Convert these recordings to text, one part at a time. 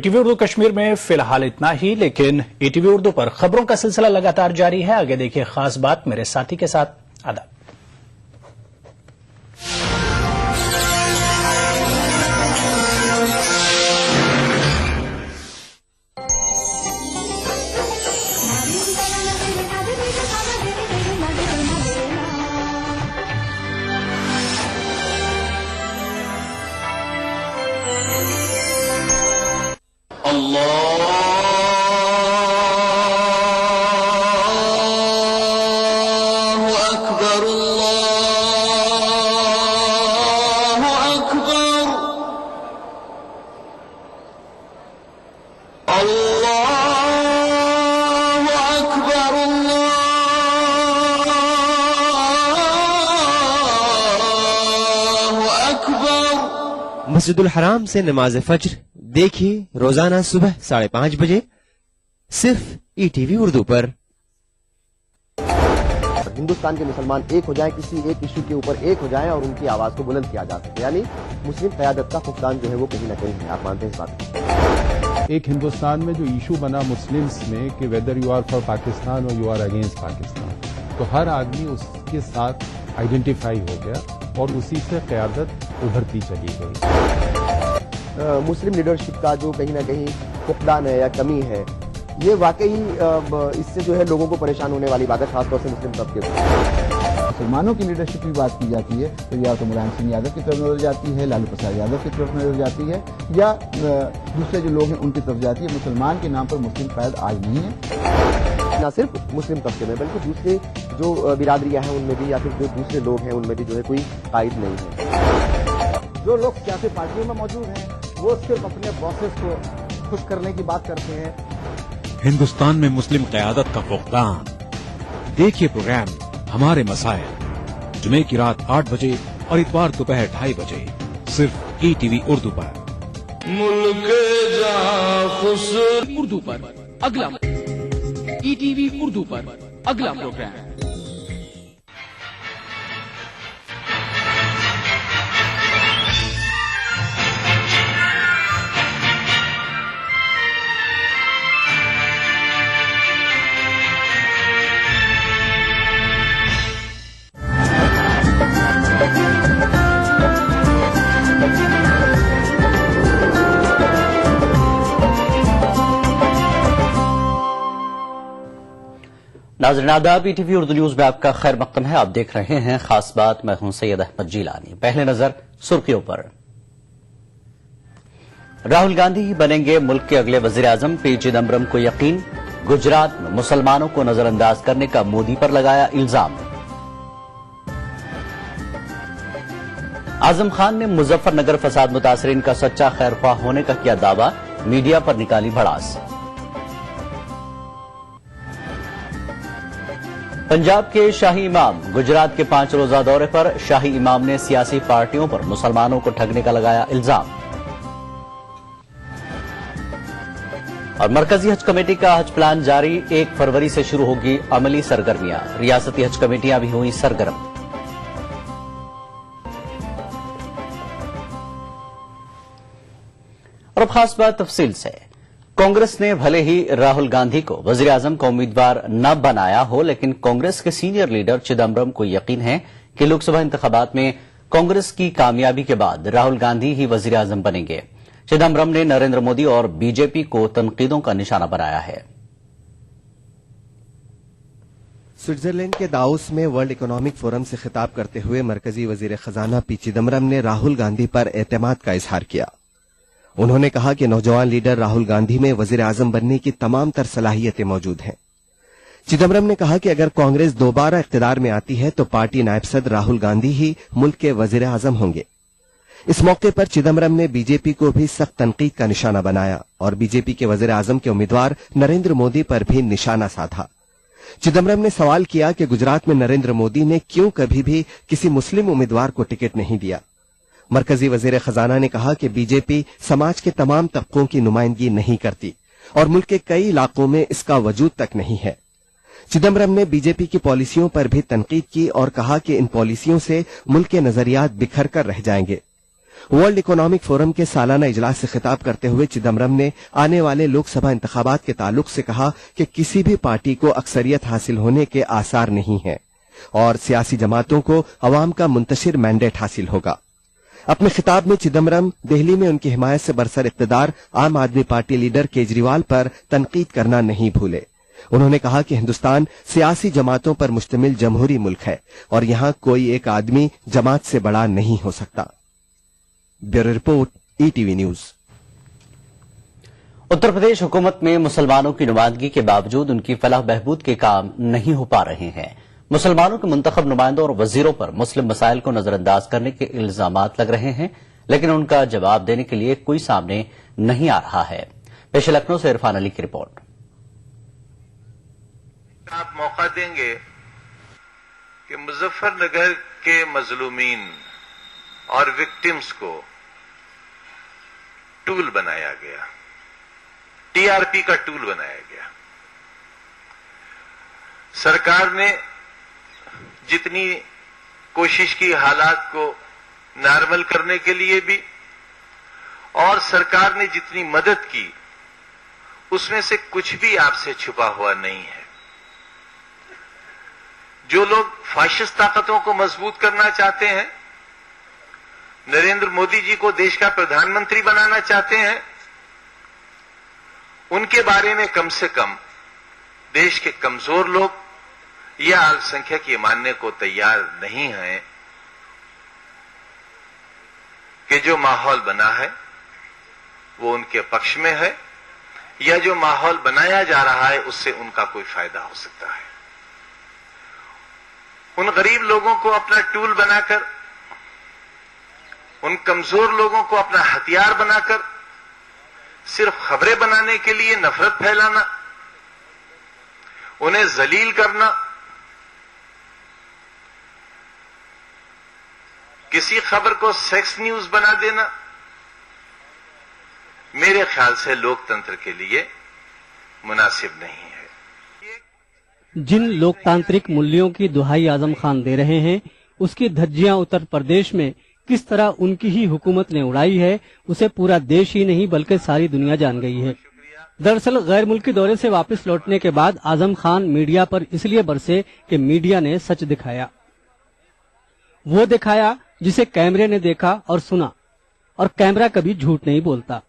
ETV Urdu Kashmir में फिलहाल इतना ही, लेकिन ईटीवी उर्दू पर खबरों का सिलसिला लगातार जारी है। आगे देखिए खास बात मेरे साथी के साथ। आदाब। मस्जिदुल हराम से नमाज फज्र देखिए रोजाना सुबह 5:30 बजे सिर्फ ईटीवी उर्दू पर। हिंदुस्तान के मुसलमान एक हो जाएं, किसी एक इशू के ऊपर एक हो जाएं और उनकी आवाज को बुलंद किया जा सके, यानी मुस्लिम क़यादत का फुकदान जो है वो कहीं ना कहीं है। आप मानते हैं इस बात? एक हिंदुस्तान में जो इशू बना मुस्लिम्स में कि whether you are for Pakistan और यू आर अगेंस्ट पाकिस्तान, तो हर आदमी उसके साथ आइडेंटिफाई हो गया और उसी से क़यादत उभरती चली गई। मुस्लिम लीडरशिप का जो कहीं ना कहीं फुकदान है या कमी है, ये वाकई इससे जो है लोगों को परेशान होने वाली बात है, खासतौर से मुस्लिम तबके पर। मुसलमानों की लीडरशिप की बात की जाती है तो या तो मुलायम सिंह यादव की तरफ नजर जाती है, लालू प्रसाद यादव की तरफ नजर जाती है, या दूसरे जो लोग हैं उनकी तरफ जाती है। मुसलमान के नाम पर मुस्लिम कायद आज नहीं है। न सिर्फ मुस्लिम तबके में बल्कि दूसरे जो बिरादरियां हैं उनमें भी, या फिर जो दूसरे लोग हैं उनमें भी जो है कोई कायद नहीं है। जो लोग सियासी पार्टियों में मौजूद हैं वो सिर्फ अपने बॉसेस को खुश करने की बात करते हैं। हिंदुस्तान में मुस्लिम क़यादत का फुकदान। देखिए प्रोग्राम हमारे मसाइल जुमे की रात 8 बजे और इतवार दोपहर 2:30 बजे सिर्फ ईटीवी उर्दू पर। मुल्क उर्दू पर अगला ईटीवी उर्दू पर अगला प्रोग्राम। नाज़रीन आदाब, ईटीवी उर्दू न्यूज में आपका खैर मकदम है। आप देख रहे हैं खास बात। मैं हूं सैयद अहमद जिलानी। पहले नजर सुर्खियों पर। राहुल गांधी ही बनेंगे मुल्क के अगले वजीर आजम, पी चिदम्बरम को यकीन। गुजरात में मुसलमानों को नजरअंदाज करने का मोदी पर लगाया इल्जाम। आजम खान ने मुजफ्फरनगर फसाद मुतासरीन का सच्चा खैरख्वाह होने का किया दावा, मीडिया पर निकाली भड़ास। पंजाब के शाही इमाम गुजरात के 5 रोजा दौरे पर। शाही इमाम ने सियासी पार्टियों पर मुसलमानों को ठगने का लगाया इल्जाम। और मरकजी हज कमेटी का हज प्लान जारी, 1 फरवरी से शुरू होगी अमली सरगर्मियां। रियासती हज कमेटियां भी हुई सरगर्म। और अब खास बात तफसील से। कांग्रेस ने भले ही राहुल गांधी को वजीर आजम का उम्मीदवार न बनाया हो, लेकिन कांग्रेस के सीनियर लीडर चिदम्बरम को यकीन है कि लोकसभा इंतखाबात में कांग्रेस की कामयाबी के बाद राहुल गांधी ही वजीर आजम बनेंगे। चिदम्बरम ने नरेंद्र मोदी और बीजेपी को तनकीदों का निशाना बनाया है। स्विट्जरलैंड के दावोस में वर्ल्ड इकोनॉमिक फोरम से खिताब करते हुए मरकजी वजीर खजाना पी चिदम्बरम ने राहुल गांधी पर एतमाद का इजहार किया। उन्होंने कहा कि नौजवान लीडर राहुल गांधी में वजीर आजम बनने की तमाम तर सलाहियतें मौजूद हैं। चिदम्बरम ने कहा कि अगर कांग्रेस दोबारा इख्तियार में आती है तो पार्टी नायब सदर राहुल गांधी ही मुल्क के वजीर आजम होंगे। इस मौके पर चिदम्बरम ने बीजेपी को भी सख्त तनकीद का निशाना बनाया और बीजेपी के वजीर आजम के उम्मीदवार नरेंद्र मोदी पर भी निशाना साधा। चिदम्बरम ने सवाल किया कि गुजरात में नरेंद्र मोदी ने क्यों कभी भी किसी मुस्लिम उम्मीदवार को टिकट नहीं दिया। मरकजी वजीर खजाना ने कहा कि बीजेपी समाज के तमाम तबकों की नुमाइंदगी नहीं करती और मुल्क के कई इलाकों में इसका वजूद तक नहीं है। चिदम्बरम ने बीजेपी की पॉलिसियों पर भी तनकीद की और कहा कि इन पॉलिसियों से मुल्क के नजरियात बिखर कर रह जाएंगे। वर्ल्ड इकोनॉमिक फोरम के सालाना इजलास से खिताब करते हुए चिदम्बरम ने आने वाले लोकसभा इंतखाबात के ताल्लुक से कहा कि किसी भी पार्टी को अक्सरियत हासिल होने के आसार नहीं है और सियासी जमातों को अवाम का मुंतशिर मैंडेट हासिल होगा। अपने खिताब में चिदम्बरम दिल्ली में उनकी हिमायत से बरसर इक़्तिदार आम आदमी पार्टी लीडर केजरीवाल पर तनकीद करना नहीं भूले। उन्होंने कहा कि हिंदुस्तान सियासी जमातों पर मुश्तमिल जमहूरी मुल्क है और यहाँ कोई एक आदमी जमात से बड़ा नहीं हो सकता। Bureau report, ETV news. Uttar Pradesh हुकूमत में मुसलमानों की नुमाइंदगी के बावजूद उनकी फलाह बहबूद के काम नहीं हो पा रहे हैं। मुसलमानों के मुंतखब नुमाइंदों और वजीरों पर मुस्लिम मसाइल को नजरअंदाज करने के इल्जामात लग रहे हैं, लेकिन उनका जवाब देने के लिए कोई सामने नहीं आ रहा है। पेश लखनऊ से इरफान अली की रिपोर्ट। आप मौका देंगे कि मुजफ्फरनगर के मजलूमीन और विक्टिम्स को टूल बनाया गया, टीआरपी का टूल बनाया गया। सरकार ने जितनी कोशिश की हालात को नॉर्मल करने के लिए भी, और सरकार ने जितनी मदद की उसमें से कुछ भी आपसे छुपा हुआ नहीं है। जो लोग फाशिस्ट ताकतों को मजबूत करना चाहते हैं, नरेंद्र मोदी जी को देश का प्रधानमंत्री बनाना चाहते हैं, उनके बारे में कम से कम देश के कमजोर लोग या अल्पसंख्यक ये मानने को तैयार नहीं हैं कि जो माहौल बना है वो उनके पक्ष में है, या जो माहौल बनाया जा रहा है उससे उनका कोई फायदा हो सकता है। उन गरीब लोगों को अपना टूल बनाकर, उन कमजोर लोगों को अपना हथियार बनाकर सिर्फ खबरें बनाने के लिए नफरत फैलाना, उन्हें जलील करना, किसी खबर को सेक्स न्यूज बना देना, मेरे ख्याल से लोकतंत्र के लिए मुनासिब नहीं है। जिन लोकतांत्रिक मूल्यों की दुहाई आजम खान दे रहे हैं, उसकी धज्जियां उत्तर प्रदेश में किस तरह उनकी ही हुकूमत ने उड़ाई है, उसे पूरा देश ही नहीं बल्कि सारी दुनिया जान गई है। दरअसल गैर मुल्की दौरे से वापस लौटने के बाद आजम खान मीडिया पर इसलिए बरसे कि मीडिया ने सच दिखाया। वो दिखाया जिसे कैमरे ने देखा और सुना, और कैमरा कभी झूठ नहीं बोलता।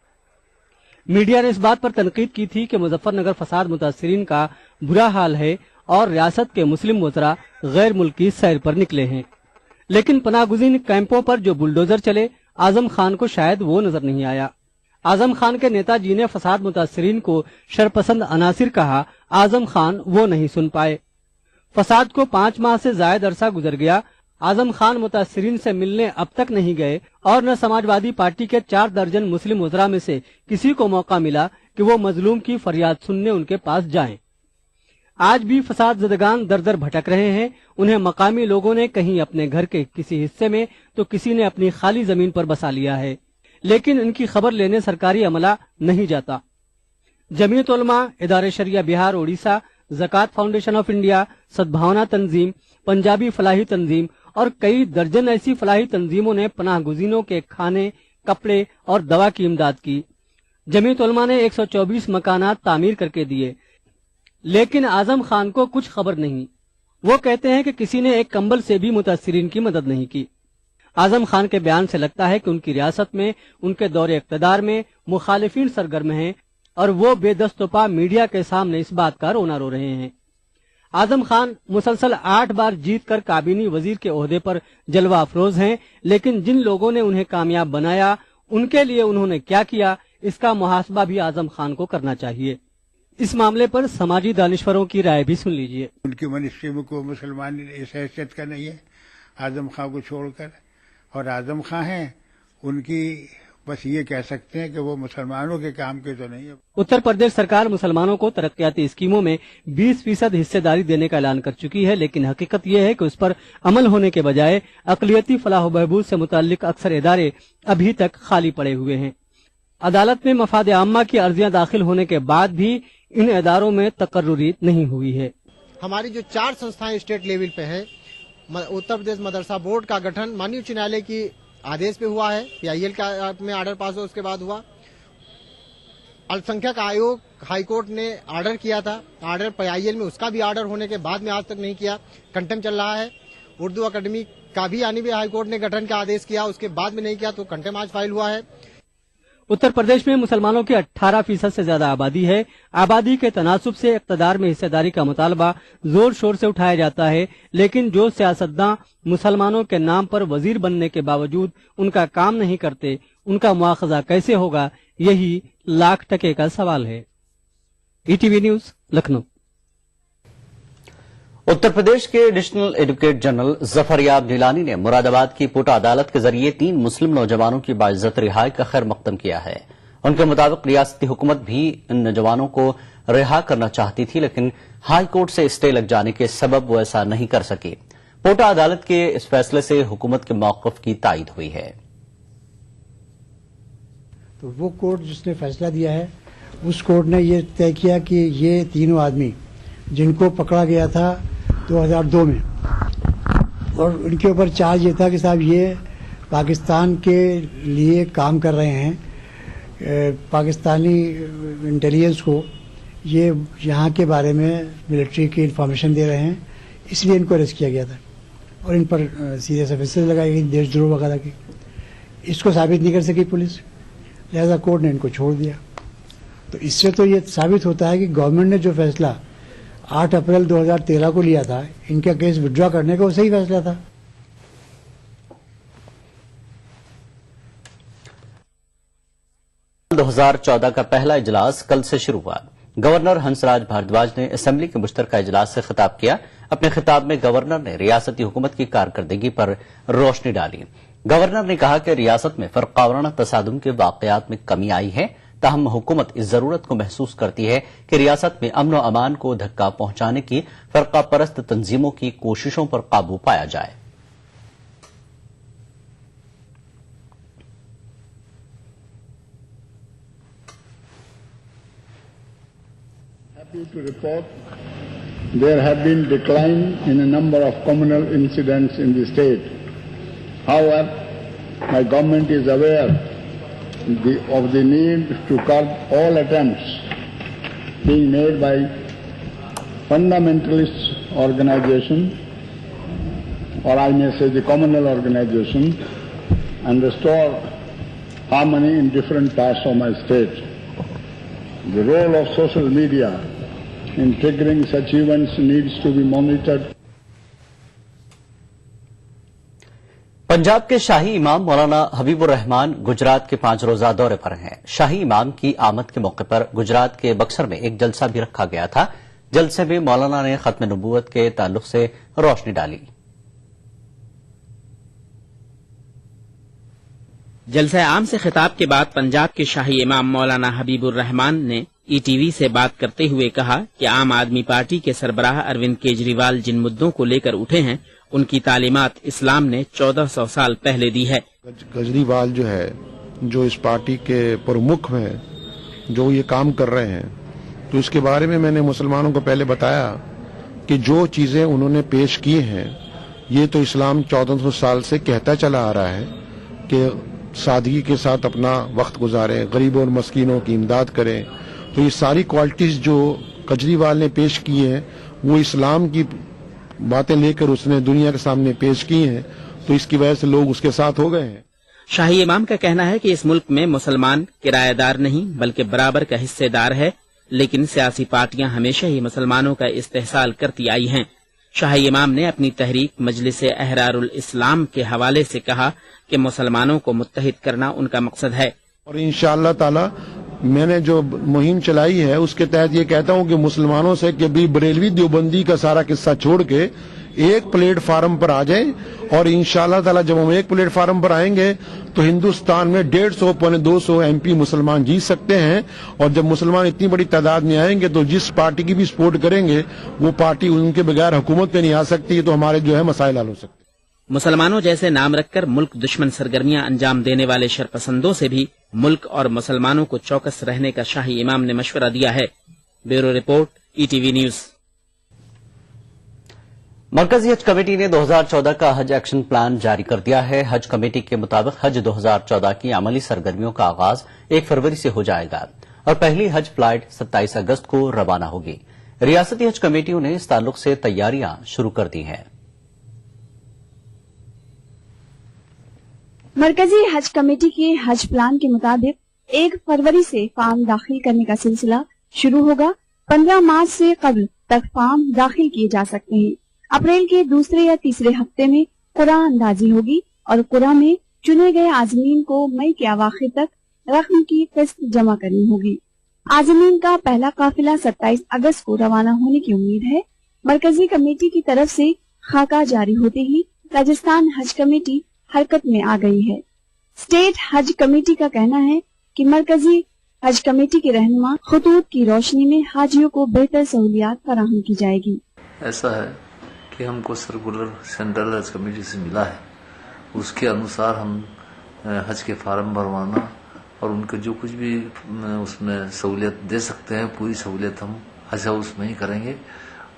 मीडिया ने इस बात पर तनकीद की थी कि मुजफ्फरनगर फसाद मुतासिरीन का बुरा हाल है और रियासत के मुस्लिम वज़रा गैर मुल्की सैर पर निकले हैं, लेकिन पनाहगुज़ीन कैंपों पर जो बुलडोजर चले, आजम खान को शायद वो नजर नहीं आया। आजम खान के नेताजी ने फसाद मुतासिरीन को शरपसंद अनासिर कहा, आजम खान वो नहीं सुन पाए। फसाद को 5 माह से ज्यादा अरसा गुजर गया, आजम खान मुतासिरीन से मिलने अब तक नहीं गए और न समाजवादी पार्टी के 4 दर्जन मुस्लिम वज़रा में से किसी को मौका मिला कि वो मजलूम की फरियाद सुनने उनके पास जाएं। आज भी फसाद ज़दगान दर दर भटक रहे हैं। उन्हें मकामी लोगों ने कहीं अपने घर के किसी हिस्से में तो किसी ने अपनी खाली जमीन पर बसा लिया है, लेकिन इनकी खबर लेने सरकारी अमला नहीं जाता। जमीयत उलमा, इदारे शरिया बिहार, ओडिशा, ज़कात फाउंडेशन ऑफ इंडिया, सद्भावना तंजीम, पंजाबी फलाही तंजीम और कई दर्जन ऐसी फलाही तंजीमों ने पनाह गुज़ीनों के खाने, कपड़े और दवा की इमदाद की। जमीयत उलमा ने 124 मकानात तामीर करके दिए, लेकिन आजम खान को कुछ खबर नहीं। वो कहते हैं कि किसी ने एक कंबल से भी मुतासिरीन की मदद नहीं की। आजम खान के बयान से लगता है कि उनकी रियासत में, उनके दौरे इक़्तिदार में मुखालिफिन सरगर्म हैं और वो बेदस्तोपा मीडिया के सामने इस बात का रोना रो रहे हैं। आजम खान मुसलसल 8 बार जीत कर काबीनी वजीर के ओहदे पर जलवा अफरोज हैं, लेकिन जिन लोगों ने उन्हें कामयाब बनाया, उनके लिए उन्होंने क्या किया, इसका मुहासबा भी आजम खान को करना चाहिए। इस मामले पर समाजी दानिश्वरों की राय भी सुन लीजिए। उनकी मनुष्य को मुसलमान इस हैसियत का नहीं है आजम खां को छोड़कर, और आजम खां हैं, उनकी बस ये कह सकते हैं कि वो मुसलमानों के काम के तो नहीं है। उत्तर प्रदेश सरकार मुसलमानों को तरक्याती स्कीमों में 20% हिस्सेदारी देने का ऐलान कर चुकी है, लेकिन हकीकत यह है कि उस पर अमल होने के बजाय अक़लियती फलाह बहबूद से मुताल्लिक अक्सर इदारे अभी तक खाली पड़े हुए हैं। अदालत में मफाद आम्मा की अर्जियां दाखिल होने के बाद भी इन इदारों में तकर्रुरी नहीं हुई है। हमारी जो 4 संस्थाएं स्टेट लेवल पे हैं, उत्तर प्रदेश मदरसा बोर्ड का गठन माननीय उच्च न्यायालय की आदेश पे हुआ है, PIL का में आर्डर पास हो उसके बाद हुआ। अल्पसंख्यक आयोग हाई कोर्ट ने आर्डर किया था, आर्डर PIL में उसका भी आर्डर होने के बाद में आज तक नहीं किया, कंटेम्प्ट चल रहा है। उर्दू अकेडमी का भी यानी भी हाई कोर्ट ने गठन का आदेश किया, उसके बाद में नहीं किया तो कंटेम्प्ट आज फाइल हुआ है। उत्तर प्रदेश में मुसलमानों की 18% से ज्यादा आबादी है। आबादी के तनासुब से इक़्तिदार में हिस्सेदारी का मुतालबा जोर शोर से उठाया जाता है, लेकिन जो सियासतदान मुसलमानों के नाम पर वजीर बनने के बावजूद उनका काम नहीं करते, उनका मुआखजा कैसे होगा, यही लाख टके का सवाल है। ETV news, Lucknow. उत्तर प्रदेश के additional advocate general Zafaryab Jilani ने मुरादाबाद की पोटा अदालत के जरिए 3 मुस्लिम नौजवानों की बाइज्जत रिहाई का खैर मकदम किया है। उनके मुताबिक रियासती हुकूमत भी इन नौजवानों को रिहा करना चाहती थी, लेकिन हाई कोर्ट से स्टे लग जाने के सबब वो ऐसा नहीं कर सकी। पोटा अदालत के इस फैसले से हुकूमत के मौक़िफ़ की तायीद हुई है। तो वो कोर्ट जिसने फैसला दिया है, उस कोर्ट ने ये तय किया कि ये तीनों आदमी जिनको पकड़ा गया था 2002 में, और उनके ऊपर चार्ज ये था कि साहब ये पाकिस्तान के लिए काम कर रहे हैं, पाकिस्तानी इंटेलिजेंस को ये यहाँ के बारे में मिलिट्री की इंफॉर्मेशन दे रहे हैं, इसलिए इनको अरेस्ट किया गया था और इन पर सीरियस ऑफेंसेस लगाई गई, देशद्रोह वगैरह की। इसको साबित नहीं कर सकी पुलिस, लिहाजा कोर्ट ने इनको छोड़ दिया। तो इससे तो ये साबित होता है कि गवर्नमेंट ने जो फैसला 8 अप्रैल 2013 को लिया था इनका केस विड्रॉ करने का, वो सही फैसला था। साल 2014 का पहला इजलास कल से शुरू हुआ। गवर्नर हंसराज भारद्वाज ने असेंबली के मुश्तरका इजलास से खिताब किया। अपने खिताब में गवर्नर ने रियासती हुकूमत की कारकर्दगी पर रोशनी डाली। गवर्नर ने कहा कि रियासत में फरकावाराना तसादुम के वाकयात में कमी आई है, ताहम हुकूमत इस जरूरत को महसूस करती है कि रियासत में अमन और अमान को धक्का पहुंचाने की फरका परस्त तंजीमों की कोशिशों पर काबू पाया जाए। Happy to report there have been decline in a number of communal incidents in the state. However, my government is aware of the need to curb all attempts being made by fundamentalist organization, or I may say the communal organization, and restore harmony in different parts of my state. The role of social media in triggering such events needs to be monitored. Punjab के शाही इमाम मौलाना हबीबुर रहमान गुजरात के 5 रोजा दौरे पर हैं। शाही इमाम की आमद के मौके पर गुजरात के बक्सर में एक जलसा भी रखा गया था। जलसे में मौलाना ने खत्म नबूवत के ताल्लुक से रोशनी डाली। जलसा आम से खिताब के बाद पंजाब के शाही इमाम मौलाना हबीबुर रहमान ने ETV से बात करते हुए कहा कि आम आदमी पार्टी के सरबराह अरविंद केजरीवाल जिन मुद्दों को लेकर उठे हैं, उनकी तालीमात इस्लाम ने 1400 साल पहले दी है। केजरीवाल जो है, जो इस पार्टी के प्रमुख हैं, जो ये काम कर रहे हैं, तो इसके बारे में मैंने मुसलमानों को पहले बताया कि जो चीजें उन्होंने पेश की हैं, ये तो इस्लाम 1400 साल से कहता चला आ रहा है कि सादगी के साथ अपना वक्त गुजारें, गरीबों और मस्कीनों की इमदाद करें। तो ये सारी क्वालिटीज जो केजरीवाल ने पेश की हैं, वो इस्लाम की बातें लेकर उसने दुनिया के सामने पेश की हैं, तो इसकी वजह से लोग उसके साथ हो गए हैं। शाही इमाम का कहना है कि इस मुल्क में मुसलमान किराएदार नहीं बल्कि बराबर का हिस्सेदार है, लेकिन सियासी पार्टियां हमेशा ही मुसलमानों का इस्तेहसाल करती आई हैं। शाही इमाम ने अपनी तहरीक मजलिस अहरारुल इस्लाम के हवाले से कहा कि मुसलमानों को मुत्तहिद करना उनका मकसद है। और इंशाअल्लाह ताला मैंने जो मुहिम चलाई है उसके तहत ये कहता हूँ कि मुसलमानों से कि भी बरेलवी देवबंदी का सारा किस्सा छोड़ के एक प्लेटफार्म पर आ जाए, और इंशाअल्लाह ताला जब हम एक प्लेटफार्म पर आएंगे तो हिंदुस्तान में 150 पौने 200 MP मुसलमान जीत सकते हैं। और जब मुसलमान इतनी बड़ी तादाद में आएंगे तो जिस पार्टी की भी सपोर्ट करेंगे वो पार्टी उनके बगैर हुकूमत पे नहीं आ सकती, तो हमारे जो है मसाइल हल हो सकते। मुसलमानों जैसे नाम रखकर मुल्क दुश्मन सरगर्मियां अंजाम देने वाले शरपसंदों से भी मुल्क और मुसलमानों को चौकस रहने का शाही इमाम ने मशवरा दिया है। Bureau report, ETV news. मरकजी हज कमेटी ने 2014 का हज एक्शन प्लान जारी कर दिया है। हज कमेटी के मुताबिक हज 2014 की अमली सरगर्मियों का आगाज 1 फरवरी से हो जाएगा और पहली हज फ्लाइट 27 अगस्त को रवाना होगी। रियासती हज कमेटियों ने इस ताल्लुक से तैयारियां शुरू कर दी हैं। मरकजी हज कमेटी के हज प्लान के मुताबिक 1 फरवरी से फार्म दाखिल करने का सिलसिला शुरू होगा। 15 मार्च से कबल तक फार्म दाखिल किए जा सकते हैं। अप्रैल के दूसरे या तीसरे हफ्ते में कुरा अंदाजी होगी और कुरा में चुने गए आजमीन को मई के अवाखिर तक रकम की किस्त जमा करनी होगी। आजमीन का पहला काफिला 27 अगस्त को रवाना होने की उम्मीद है। मरकजी कमेटी की तरफ से खाका जारी होते ही राजस्थान हज कमेटी हरकत में आ गई है। स्टेट हज कमेटी का कहना है कि मरकजी हज कमेटी के रहनुमा खतूत की रोशनी में हाजियों को बेहतर सहूलियात फराहम की जाएगी। ऐसा है कि हमको सर्कुलर सेंट्रल हज कमेटी से मिला है, उसके अनुसार हम हज के फार्म भरवाना और उनको जो कुछ भी उसमें सहूलियत दे सकते हैं पूरी सहूलियत हम हज हाउस में ही करेंगे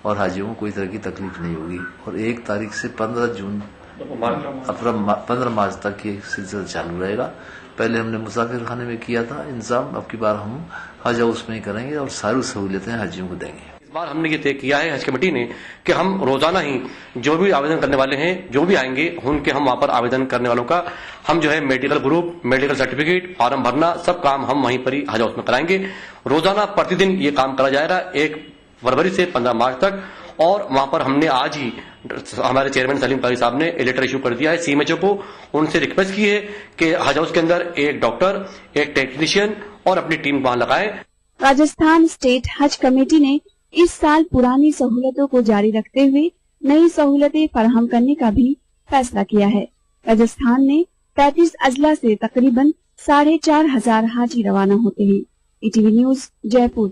और हाजियों को कोई तरह की तकलीफ नहीं होगी। और 1 तारीख से 15 मार्च तक ये सिलसिला चालू रहेगा। पहले हमने मुसाफिर खाने में किया था इंतजाम, अब की बार हम हज हाउस में ही करेंगे और सारी सहूलियतें हाजियों को देंगे। इस बार हमने ये तय किया है हज कमेटी ने कि हम रोजाना ही जो भी आवेदन करने वाले हैं, जो भी आएंगे उनके हम वहां पर आवेदन करने वालों का हम जो है medical group, medical certificate, form भरना सब काम हम वहीं पर ही हज हाउस में कराएंगे। रोजाना प्रतिदिन ये काम करा जाएगा 1 फरवरी से 15 मार्च तक। और वहां पर हमने आज ही हमारे चेयरमैन सलीम पारी साहब ने लेटर इशू कर दिया है सीएमएचओ को, उनसे रिक्वेस्ट की है कि हज हाउस के अंदर एक डॉक्टर, एक टेक्नीशियन और अपनी टीम वहां लगाएं। राजस्थान स्टेट हज कमेटी ने इस साल पुरानी सहूलतों को जारी रखते हुए नई सहूलतें फराहम करने का भी फैसला किया है। राजस्थान में 35 अजला से तकरीबन 4,500 हाजी रवाना होते हैं। ETV news Jaipur.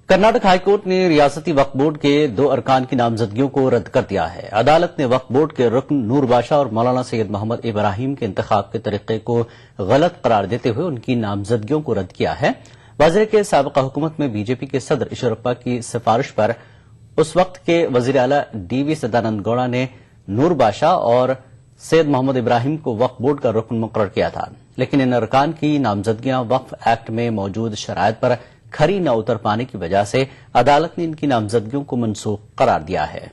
Karnataka high court ने रियासती वक्फ बोर्ड के 2 अरकान की नामजदगियों को रद्द कर दिया है। अदालत ने वक्फ बोर्ड के रुकन नूर बाशा और मौलाना सैयद मोहम्मद इब्राहिम के इंतखाब के तरीके को गलत करार देते हुए उनकी नामजदगियों को रद्द किया है। वज़ीर के साबिक़ा हुकूमत में बीजेपी के सदर ईश्वरप्पा की सिफारिश पर उस वक्त के वज़ीर आला डीवी सदानंद गौड़ा ने नूर बाशा और सैयद मोहम्मद इब्राहिम को वक्फ बोर्ड का रुकन मुकर्रर किया था, लेकिन इन अरकान की नामजदगियां वक्फ एक्ट में मौजूद शराइत पर खरी न उतर पाने की वजह से अदालत ने इनकी नामजदगियों को मनसूख करार दिया है।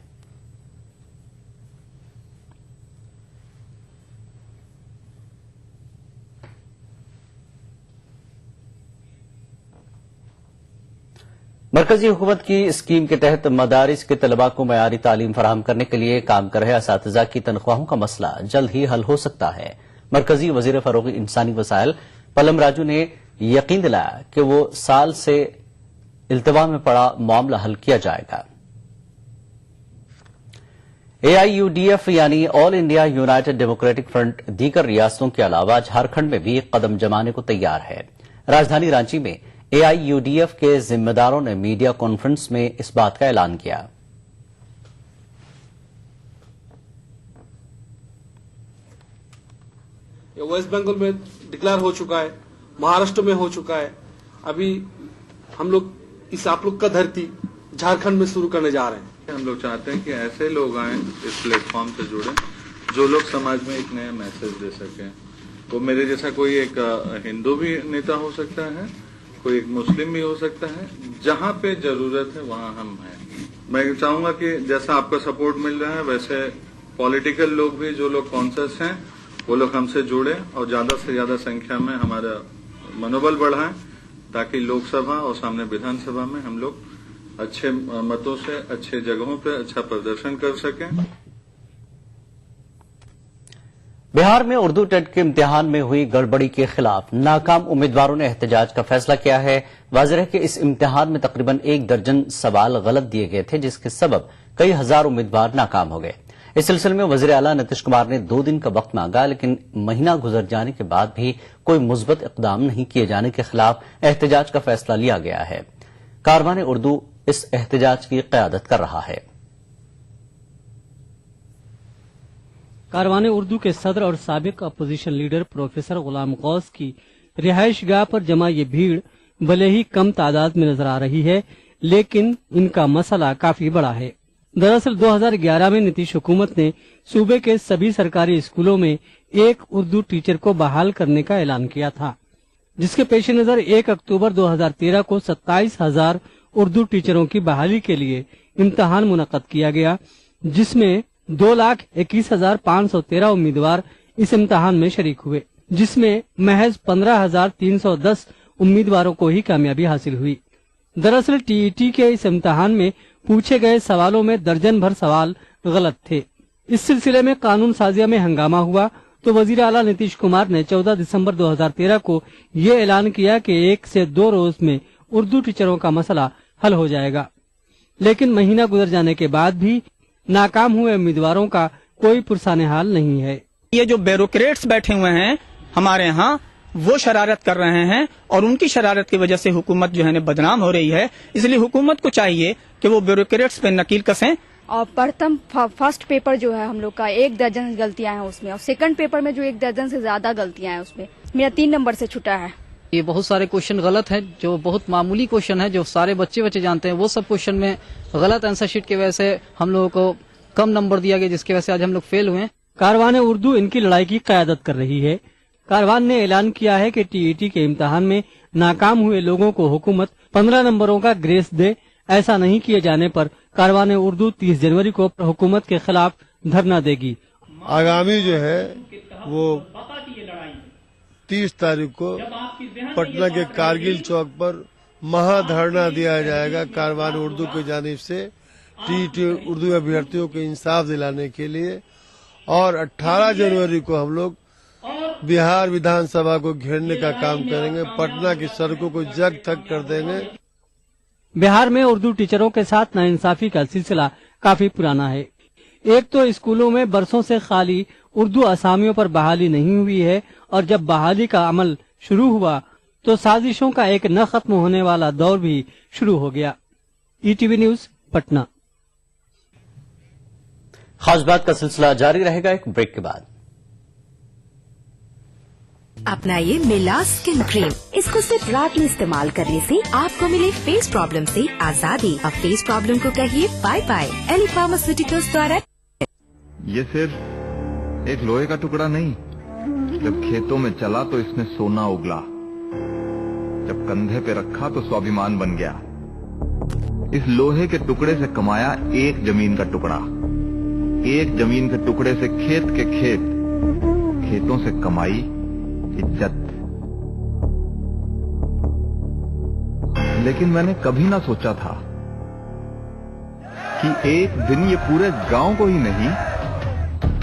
मरकजी हुकूमत की स्कीम के तहत मदारिस के तलबा को मयारी तालीम फराहम करने के लिए काम कर रहे असातिज़ा की तनख्वाहों का मसला जल्द ही हल हो सकता है। मरकजी वजीर फरोग़ इंसानी वसाइल पलम राजू ने यकीन दिलाया कि वो साल से इल्तिवा में पड़ा मामला हल किया जाएगा। AIUDF यानी all India United democratic front दीगर रियासतों के अलावा झारखंड में भी कदम जमाने को तैयार है। राजधानी रांची में AIUDF के जिम्मेदारों ने मीडिया कॉन्फ्रेंस में इस बात का ऐलान किया। वेस्ट बंगाल में डिक्लेयर हो चुका है, महाराष्ट्र में हो चुका है। अभी हम लोग इस आप लोग का धरती झारखंड में शुरू करने जा रहे हैं। हम लोग चाहते हैं कि ऐसे लोग आए इस प्लेटफॉर्म से जुड़े जो लोग समाज में एक नया मैसेज दे सकें। वो मेरे जैसा कोई एक हिंदू भी नेता हो सकता है, कोई एक मुस्लिम भी हो सकता है। जहां पे जरूरत है वहां हम हैं। मैं चाहूंगा कि जैसा आपका सपोर्ट मिल रहा है वैसे पॉलिटिकल लोग भी, जो लोग कॉन्शियस हैं, वो लोग हमसे जुड़े और ज्यादा से ज्यादा संख्या में हमारा मनोबल बढ़ाएं ताकि लोकसभा और सामने विधानसभा में हम लोग अच्छे मतों से अच्छे जगहों पे अच्छा प्रदर्शन कर सकें। बिहार में उर्दू टेट के इम्तिहान में हुई गड़बड़ी के खिलाफ नाकाम उम्मीदवारों ने एहतजाज का फैसला किया है। वाज़ेह है कि इस इम्तिहान में तकरीबन 1 दर्जन सवाल गलत दिए गए थे, जिसके सबब कई हजार उम्मीदवार नाकाम हो गए। इस सिलसिले में वज़ीर आला नीतीश कुमार ने 2 दिन का वक्त मांगा, लेकिन महीना गुजर जाने के बाद भी कोई मुस्बत इकदाम नहीं किए जाने के खिलाफ एहतजाज का फैसला लिया गया है। कारवान उर्दू इस एहतजाज की क़यादत कर रहा है। कारवान उर्दू के सदर और साबिक अपोजिशन लीडर प्रोफेसर गुलाम गौस की रिहाइश गाह पर जमा ये भीड़ भले ही कम तादाद में नजर आ रही है, लेकिन इनका मसला काफी बड़ा है। दरअसल 2011 में नीतीश हुकूमत ने सूबे के सभी सरकारी स्कूलों में एक उर्दू टीचर को बहाल करने का ऐलान किया था, जिसके पेश नजर 1 अक्टूबर 2013 को 27,000 उर्दू टीचरों की बहाली के लिए इम्तिहान मुनक्कद किया गया, जिसमें 2,21,513 उम्मीदवार इस इम्तिहान में शरीक हुए, जिसमें महज 15,310 उम्मीदवारों को ही कामयाबी हासिल हुई। दरअसल टीईटी के इस इम्तिहान में पूछे गए सवालों में दर्जन भर सवाल गलत थे। इस सिलसिले में कानून साजिया में हंगामा हुआ तो वजीर आला नीतीश कुमार ने 14 दिसंबर 2013 को ये ऐलान किया कि 1 से 2 रोज में उर्दू टीचरों का मसला हल हो जाएगा। लेकिन महीना गुजर जाने के बाद भी नाकाम हुए उम्मीदवारों का कोई पुरसाने हाल नहीं है। ये जो ब्यूरोक्रेट्स बैठे हुए हैं हमारे यहाँ, वो शरारत कर रहे हैं और उनकी शरारत की वजह से हुकूमत जो है बदनाम हो रही है। इसलिए हुकूमत को चाहिए कि वो ब्यूरोक्रेट्स पे नकील कसें। और प्रथम फर्स्ट पेपर जो है हम लोग का 1 दर्जन गलतियां हैं उसमें, और सेकंड पेपर में जो 1 दर्जन से ज्यादा गलतियां हैं उसमें मेरा 3 नंबर से छुटा है। ये बहुत सारे क्वेश्चन गलत हैं, जो बहुत मामूली क्वेश्चन है, जो सारे बच्चे जानते हैं, वो सब क्वेश्चन में गलत आंसर शीट की वजह से हम लोगों को कम नंबर दिया गया, जिसकी वजह से आज हम लोग फेल हुए। कारवान उर्दू इनकी लड़ाई की क़यादत कर रही है। कारवान ने ऐलान किया है कि टीईटी के इम्तिहान में नाकाम हुए लोगों को हुकूमत 15 नंबरों का ग्रेस दे। ऐसा नहीं किए जाने पर कारवान उर्दू 30 जनवरी को हुकूमत के खिलाफ धरना देगी। आगामी जो है वो 30 तारीख को पटना के कारगिल चौक पर महाधरना दिया जाएगा कारवान उर्दू की जानिब से टीईटी उर्दू अभ्यर्थियों को इंसाफ दिलाने के लिए। और 18 जनवरी को हम लोग बिहार विधानसभा को घेरने का काम करेंगे, पटना की सड़कों को जग थक कर देंगे। बिहार में उर्दू टीचरों के साथ नाइंसाफी का सिलसिला काफी पुराना है। एक तो स्कूलों में बरसों से खाली उर्दू असामियों पर बहाली नहीं हुई है, और जब बहाली का अमल शुरू हुआ तो साजिशों का एक न खत्म होने वाला दौर भी शुरू हो गया। ETV news Patna. खास बात का सिलसिला जारी रहेगा एक ब्रेक के बाद। अपनाइए मिला स्किन क्रीम। इसको सिर्फ रात में इस्तेमाल करने से आपको मिले फेस प्रॉब्लम से आजादी। अब फेस प्रॉब्लम को कहिए बाय बाय। एली फार्मास्यूटिकल्स द्वारा। ये सिर्फ एक लोहे का टुकड़ा नहीं, जब खेतों में चला तो इसने सोना उगला, जब कंधे पे रखा तो स्वाभिमान बन गया। इस लोहे के टुकड़े से कमाया एक जमीन का टुकड़ा, एक जमीन के टुकड़े से खेत के खेत, खेतों से कमाई इज्जत। लेकिन मैंने कभी ना सोचा था कि एक दिन ये पूरे गांव को ही नहीं,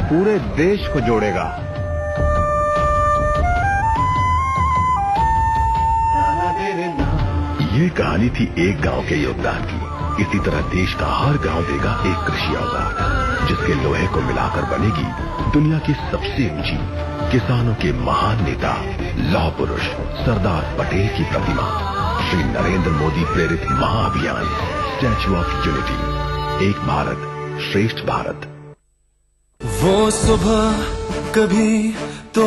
पूरे देश को जोड़ेगा। ये कहानी थी एक गांव के योगदान की। इसी तरह देश का हर गांव देगा एक कृषि औजार, जिसके लोहे को मिलाकर बनेगी दुनिया की सबसे ऊंची, किसानों के महान नेता, लौह पुरुष सरदार पटेल की प्रतिमा। श्री नरेंद्र मोदी प्रेरित महाअभियान स्टैच्यू ऑफ यूनिटी। एक भारत श्रेष्ठ भारत। वो सुबह कभी तो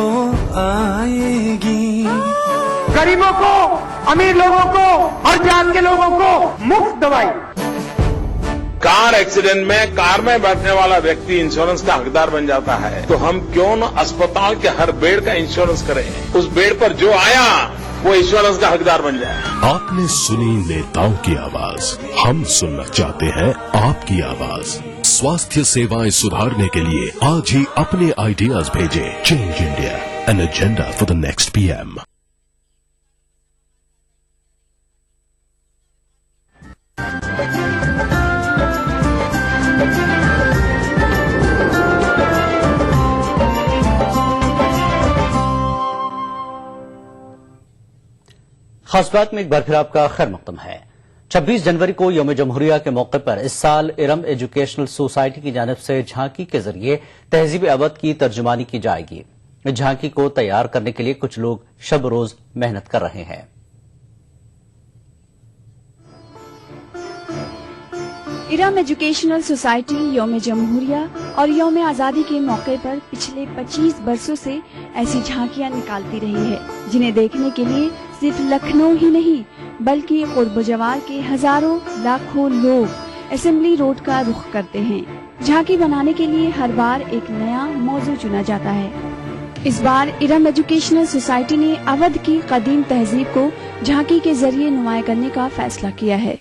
आएगी। गरीबों को, अमीर लोगों को और जान के लोगों को मुफ्त दवाई। कार एक्सीडेंट में कार में बैठने वाला व्यक्ति इंश्योरेंस का हकदार बन जाता है, तो हम क्यों न अस्पताल के हर बेड का इंश्योरेंस करें। उस बेड पर जो आया वो इंश्योरेंस का हकदार बन जाए। आपने सुनी नेताओं की आवाज, हम सुनना चाहते हैं आपकी आवाज। स्वास्थ्य सेवाएं सुधारने के लिए आज ही अपने आइडियाज भेजें। Change India, an agenda for the next PM. खास बात में एक बार फिर आपका खैर मकदम है। 26 जनवरी को यौम जमहूरिया के मौके पर इस साल इरम एजुकेशनल सोसाइटी की जानिब से झांकी के जरिए तहजीब अवध की तर्जुमानी की जाएगी। झांकी को तैयार करने के लिए कुछ लोग शब रोज मेहनत कर रहे हैं। इरम एजुकेशनल सोसाइटी यौम जमहूरिया और यौम आज़ादी के मौके पर पिछले 25 बरसों से ऐसी झांकियां निकालती रही है, जिन्हें देखने के लिए صرف لکھنؤ ہی نہیں بلکہ قرب و جوار کے ہزاروں لاکھوں لوگ اسمبلی روڈ کا رخ کرتے ہیں۔ جھانکی بنانے کے لیے ہر بار ایک نیا موضوع چنا جاتا ہے۔ اس بار ارم ایجوکیشنل سوسائٹی نے اودھ کی قدیم تہذیب کو جھانکی کے ذریعے نمایاں کرنے کا فیصلہ کیا ہے۔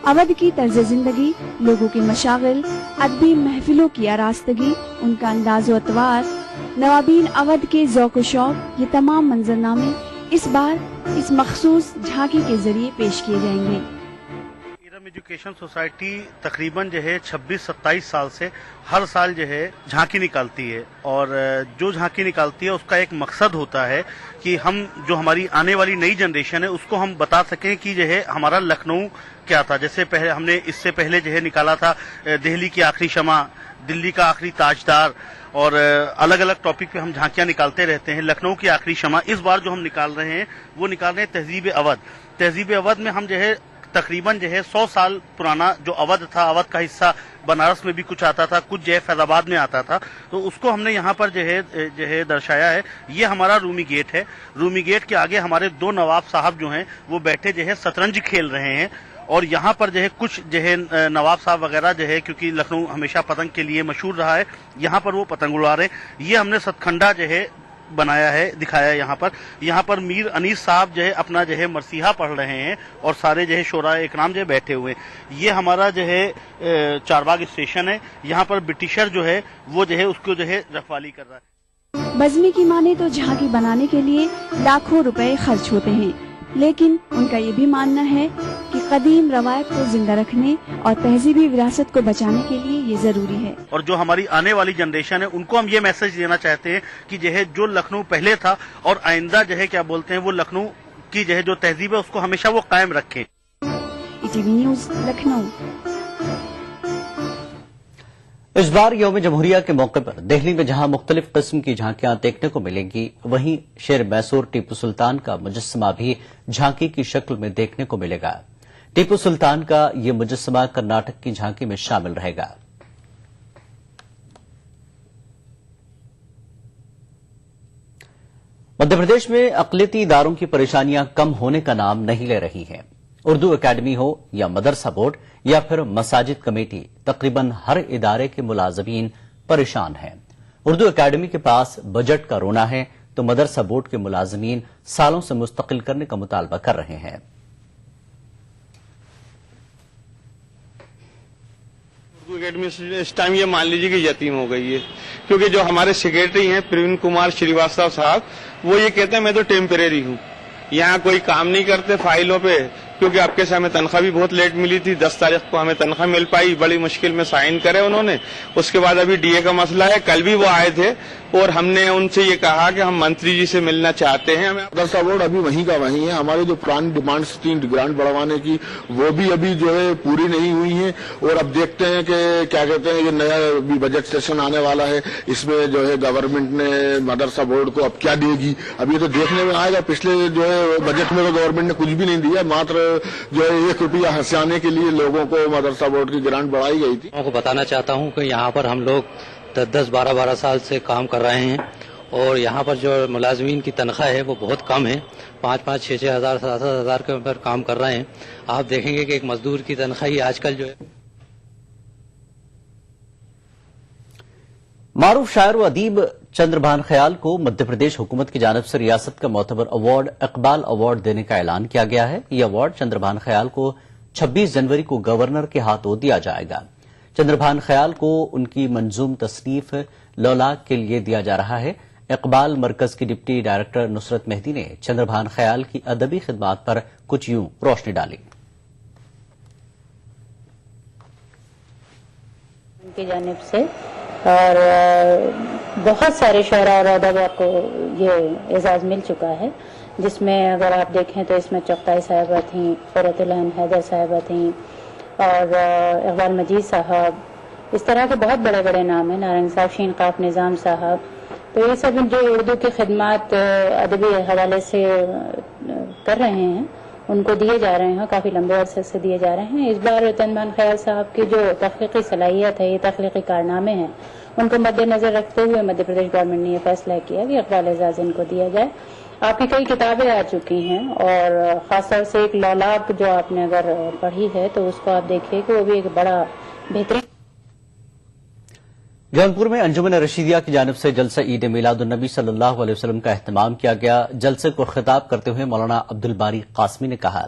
اودھ کی طرز زندگی، لوگوں کے مشاغل، ادبی محفلوں کی آراستگی، ان کا انداز و اطوار، نوابین اودھ کے ذوق و شوق، یہ تمام منظرنامے اس بار اس مخصوص جھانکی کے ذریعے پیش کیے جائیں گے۔ ایجوکیشن سوسائٹی تقریباً 26-27 سال سے ہر سال جھانکی نکالتی ہے، اور جو جھانکی نکالتی ہے اس کا ایک مقصد ہوتا ہے کہ ہم جو ہماری آنے والی نئی جنریشن ہے اس کو ہم بتا سکیں کہ ہمارا لکھنؤ کیا تھا۔ جیسے پہلے ہم نے اس سے پہلے نکالا تھا دہلی کی آخری شمع، دلی کا آخری تاجدار، اور الگ الگ ٹاپک پہ ہم جھانکیاں نکالتے رہتے ہیں۔ لکھنؤ کی آخری شمع اس بار جو ہم نکال رہے ہیں وہ نکال رہے ہیں تہذیب اودھ۔ تہذیب اودھ میں ہم تقریباً 100 سال پرانا جو اودھ تھا، اودھ کا حصہ بنارس میں بھی کچھ آتا تھا، کچھ فیض آباد میں آتا تھا، تو اس کو ہم نے یہاں پر درشایا ہے۔ یہ ہمارا رومی گیٹ ہے۔ رومی گیٹ کے آگے ہمارے 2 نواب صاحب جو ہیں وہ بیٹھے شطرنج کھیل رہے ہیں، اور یہاں پر کچھ نواب صاحب وغیرہ کیونکہ لکھنؤ ہمیشہ پتنگ کے لیے مشہور رہا ہے، یہاں پر وہ پتنگ اڑا رہے ہیں۔ یہ ہم نے ستکھنڈا بنایا ہے، دکھایا ہے یہاں پر میر انیس صاحب اپنا مرثیہ پڑھ رہے ہیں، اور سارے شورائے اکرام بیٹھے ہوئے ہیں۔ یہ ہمارا چارباغ اسٹیشن ہے، یہاں پر برٹشر وہ اس کو رکھوالی کر رہا ہے۔ بزمی کی مانے تو جھانکی بنانے کے لیے لاکھوں روپے خرچ ہوتے ہیں، لیکن ان کا یہ بھی ماننا ہے کہ قدیم روایت کو زندہ رکھنے اور تہذیبی وراثت کو بچانے کے لیے یہ ضروری ہے۔ اور جو ہماری آنے والی جنریشن ہے ان کو ہم یہ میسج دینا چاہتے ہیں کہ جو لکھنؤ پہلے تھا اور آئندہ کیا بولتے ہیں وہ لکھنؤ کی جو تہذیب ہے اس کو ہمیشہ وہ قائم رکھیں۔ ETV news Lucknow. اس بار یوم جمہوریہ کے موقع پر دہلی میں جہاں مختلف قسم کی جھانکیاں دیکھنے کو ملیں گی، وہیں شیر میسور ٹیپو سلطان کا مجسمہ بھی جھانکی کی شکل میں دیکھنے کو ملے گا۔ ٹیپو سلطان کا یہ مجسمہ کرناٹک کی جھانکی میں شامل رہے گا۔ مدھیہ پردیش میں اقلیتی اداروں کی پریشانیاں کم ہونے کا نام نہیں لے رہی ہیں۔ اردو اکیڈمی ہو یا مدرسہ بورڈ یا پھر مساجد کمیٹی، تقریباً ہر ادارے کے ملازمین پریشان ہیں۔ اردو اکیڈمی کے پاس بجٹ کا رونا ہے تو مدرسہ بورڈ کے ملازمین سالوں سے مستقل کرنے کا مطالبہ کر رہے ہیں۔ اردو اکیڈمی اس ٹائم یہ مان لیجیے کہ یتیم ہو گئی ہے، کیونکہ جو ہمارے سیکریٹری ہیں پروین کمار شریواستو صاحب، وہ یہ کہتے ہیں میں تو ٹیمپریری ہوں، یہاں کوئی کام نہیں کرتے فائلوں پہ، کیونکہ آپ کے سے ہمیں تنخواہ بھی بہت لیٹ ملی تھی، 10 تاریخ کو ہمیں تنخواہ مل پائی، بڑی مشکل میں سائن کرے انہوں نے۔ اس کے بعد ابھی ڈی اے کا مسئلہ ہے، کل بھی وہ آئے تھے اور ہم نے ان سے یہ کہا کہ ہم منتری جی سے ملنا چاہتے ہیں۔ مدرسہ بورڈ ابھی وہیں کا وہیں ہے، ہماری جو پرانی ڈیمانڈز تھیں گرانٹ بڑھوانے کی وہ بھی ابھی پوری نہیں ہوئی ہیں، اور اب دیکھتے ہیں کہ کیا کہتے ہیں یہ نیا ابھی بجٹ سیشن آنے والا ہے، اس میں گورنمنٹ نے مدرسہ بورڈ کو اب کیا دے گی، اب یہ تو دیکھنے میں آئے گا۔ پچھلے بجٹ میں تو گورنمنٹ نے کچھ بھی نہیں دیا، ماتر $1 ہنسانے کے لیے لوگوں کو مدرسہ بورڈ کی گرانٹ بڑھائی گئی تھی۔ آپ کو بتانا چاہتا ہوں کہ یہاں پر ہم لوگ 10-12 سال سے کام کر رہے ہیں، اور یہاں پر جو ملازمین کی تنخواہ ہے وہ بہت کم ہے، 5-6 ہزار 7 ہزار کے اوپر کام کر رہے ہیں۔ آپ دیکھیں گے کہ ایک مزدور کی تنخواہ آج کل جو ہے۔ معروف شاعر و ادیب چندربھان خیال کو مدھیہ پردیش حکومت کی جانب سے ریاست کا معتبر ایوارڈ اقبال ایوارڈ دینے کا اعلان کیا گیا ہے۔ یہ ایوارڈ چندربھان خیال کو 26 جنوری کو گورنر کے ہاتھوں دیا جائے گا۔ چندربھان خیال کو ان کی منظوم تصنیف لولاک کے لیے دیا جا رہا ہے۔ اقبال مرکز کی ڈپٹی ڈائریکٹر نصرت مہدی نے چندربھان خیال کی ادبی خدمات پر کچھ یوں روشنی ڈالی۔ ان کی جانب سے اور بہت سارے شعراء اور ادبا کو یہ اعزاز مل چکا ہے، جس میں اگر آپ دیکھیں تو اس میں چغتائی صاحبہ تھیں، قرۃ العین حیدر صاحبہ تھیں، اور اقبال مجید صاحب، اس طرح کے بہت بڑے بڑے نام ہیں، نارائن صاحب، شین قاف نظام صاحب۔ تو یہ سب جو اردو کی خدمات ادبی حوالے سے کر رہے ہیں ان کو دیے جا رہے ہیں، کافی لمبے عرصے سے دیے جا رہے ہیں۔ اس بار چندربھان خیال صاحب کی جو تخلیقی صلاحیت ہے، یہ تخلیقی کارنامے ہیں، ان کو مد نظر رکھتے ہوئے مدھیہ پردیش گورنمنٹ نے یہ فیصلہ کیا کہ اقبال اعزاز ان کو دیا جائے۔ आपकी कई किताबें आ चुकी हैं और खास तौर से एक लौलाब जो आपने अगर पढ़ी है तो उसको आप देखिए कि वो भी एक बड़ा बेहतरीन। जौनपुर में अंजुमन रशीदिया की जानिब से जलसा ईद मिलादुन्नबी सल्लल्लाहु अलैहि वसल्लम का एहतमाम किया गया। जलसे को खिताब करते हुए मौलाना अब्दुल बारी कासमी ने कहा